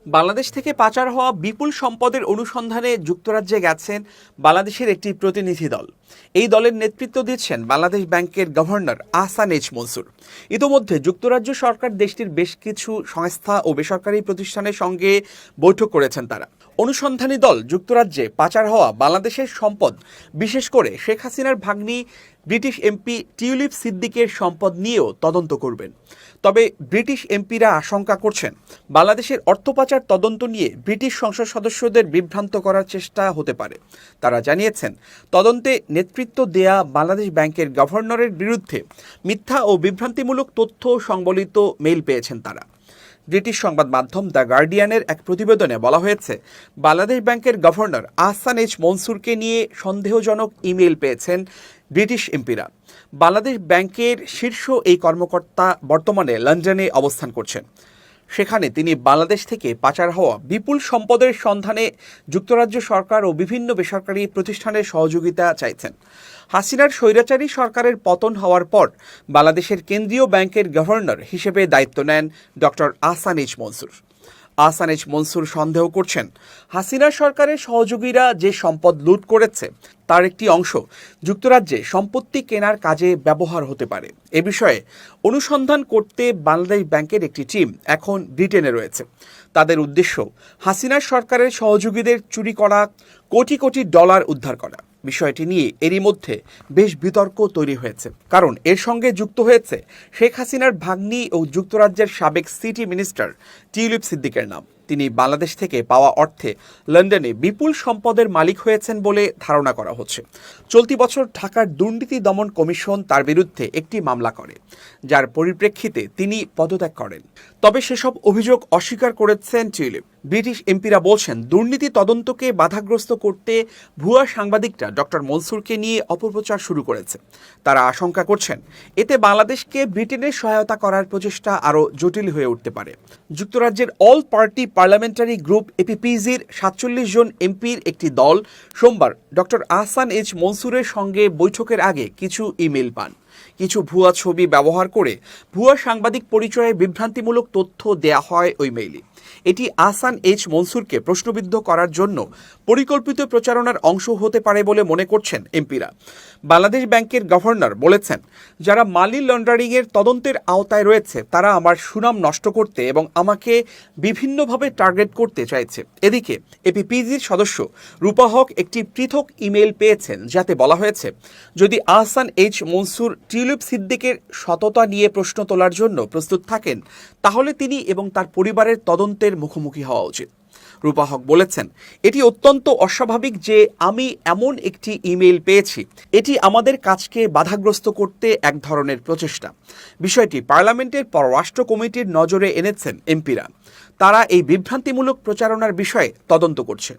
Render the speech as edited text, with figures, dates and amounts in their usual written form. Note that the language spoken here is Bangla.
বাংলাদেশ থেকে পাচার হওয়া বিপুল সম্পদের অনুসন্ধানে যুক্তরাজ্যে গেছেন বাংলাদেশের একটি প্রতিনিধি দল। এই দলের নেতৃত্ব দিচ্ছেন বাংলাদেশ ব্যাংকের গভর্নর আহসান এইচ মনসুর। ইতোমধ্যে যুক্তরাজ্য সরকার দেশটির বেশ কিছু সংস্থা ও বেসরকারি প্রতিষ্ঠানের সঙ্গে বৈঠক করেছেন তারা। অনুসন্ধানী দল যুক্তরাজ্যে পাচার হওয়া বাংলাদেশের সম্পদ, বিশেষ করে শেখ হাসিনার ভাগ্নি ব্রিটিশ এমপি টিউলিপ সিদ্দিকের সম্পদ নিয়েও তদন্ত করবেন। তবে ব্রিটিশ এমপিরা আশঙ্কা করছেন বাংলাদেশের অর্থ পাচার তদন্ত নিয়ে ব্রিটিশ সংসদ সদস্যদের বিভ্রান্ত করার চেষ্টা হতে পারে। তারা জানিয়েছেন, তদন্তে নেতৃত্ব দেয়া বাংলাদেশ ব্যাংকের গভর্নরের বিরুদ্ধে মিথ্যা ও বিভ্রান্তিমূলক তথ্য সংবলিত মেইল পেয়েছেন তারা। ব্রিটিশ সংবাদ মাধ্যম দ্য গার্ডিয়ানের এক প্রতিবেদনে বলা হয়েছে, বাংলাদেশ ব্যাংকের গভর্নর আহসান এইচ মনসুরকে নিয়ে সন্দেহজনক ইমেইল পেয়েছেন ব্রিটিশ এমপিরা। বাংলাদেশ ব্যাংকের শীর্ষ এই কর্মকর্তা বর্তমানে লন্ডনে অবস্থান করছেন। সেখানে তিনি বাংলাদেশ থেকে পাচার হওয়া বিপুল সম্পদের সন্ধানে যুক্তরাজ্য সরকার ও বিভিন্ন বেসরকারি প্রতিষ্ঠানের সহযোগিতা চাইছেন। হাসিনার স্বৈরাচারী সরকারের পতন হওয়ার পর বাংলাদেশের কেন্দ্রীয় ব্যাংকের গভর্নর হিসেবে দায়িত্ব নেন doctor Ahsan H Mansur. Ahsan H Mansur সন্দেহ করছেন, হাসিনা সরকারের সহযোগীরা যে সম্পদ লুট করেছে তার একটি অংশ যুক্তরাজ্যে সম্পত্তি কেনার কাজে ব্যবহার হতে পারে। এ বিষয়ে অনুসন্ধান করতে বাংলাদেশ ব্যাংকের একটি টিম এখন ব্রিটেনে রয়েছে। তাদের উদ্দেশ্য হাসিনার সরকারের সহযোগীদের চুরি করা কোটি কোটি ডলার উদ্ধার করা। বিষয়টি নিয়ে এরই মধ্যে বেশ বিতর্ক তৈরি হয়েছে, কারণ এর সঙ্গে যুক্ত হয়েছে শেখ হাসিনার ভাগ্নি ও যুক্তরাজ্যের সাবেক সিটি মিনিস্টার টিউলিপ সিদ্দিকের নাম। তিনি বাংলাদেশ থেকে পাওয়া অর্থে লন্ডনে বিপুল সম্পদের মালিক হয়েছেন বলে ধারণা করা হচ্ছে। চলতি বছর ঢাকার দুর্নীতি দমন কমিশন তার বিরুদ্ধে একটি মামলা করে, যার পরিপ্রেক্ষিতে তিনি পদত্যাগ করেন। তবে সেসব অভিযোগ অস্বীকার করেছেন টিউলিপ। ব্রিটিশ এমপিরা বলছেন, দুর্নীতি তদন্তকে বাধাগ্রস্ত করতে ভুয়া সাংবাদিকরা ডক্টর মনসুরকে নিয়ে অপপ্রচার শুরু করেছে। তারা আশঙ্কা করছেন, এতে বাংলাদেশকে ব্রিটেনের সহায়তা করার প্রচেষ্টা আরও জটিল হয়ে উঠতে পারে। যুক্তরাজ্যের অল পার্টি পার্লামেন্টারি গ্রুপ এপিপিজির ৪৭ জন এমপির একটি দল সোমবার ডক্টর আহসান এইচ মনসুরের সঙ্গে বৈঠকের আগে কিছু ইমেল পান। কিছু ভুয়া ছবি ব্যবহার করে ভুয়া সাংবাদিক পরিচয়ে বিভ্রান্তিমূলক তথ্য দেয়া হয় ওই মেইলে। এটি আহসান এইচ মনসুরকে প্রশ্নবিদ্ধ করার জন্য পরিকল্পিত প্রচারণার অংশ হতে পারে বলে মনে করছেন এমপিরা। বাংলাদেশ ব্যাংকের গভর্নর বলেছেন, যারা মানি লন্ডারিংয়ের তদন্তের আওতায় রয়েছে তারা আমার সুনাম নষ্ট করতে এবং আমাকে বিভিন্নভাবে টার্গেট করতে চাইছে। এদিকে এপিপিজির সদস্য রূপা হক একটি পৃথক ইমেইল পেয়েছেন, যাতে বলা হয়েছে, যদি আহসান এইচ মনসুর টিউলিপ সিদ্দিকের সততা নিয়ে প্রশ্ন তোলার জন্য প্রস্তুত থাকেন, তাহলে তিনি এবং তার পরিবারের তদন্তের মুখোমুখি হওয়া উচিত। রূপা হক বলেছেন, এটি অত্যন্ত অস্বাভাবিক যে আমি এমন একটি ইমেইল পেয়েছি। এটি আমাদের কাজকে বাধাগ্রস্ত করতে এক ধরনের প্রচেষ্টা। বিষয়টি পার্লামেন্টের পররাষ্ট্র কমিটির নজরে এনেছেন এমপিরা। তারা এই বিভ্রান্তিমূলক প্রচারণার বিষয়ে তদন্ত করছে।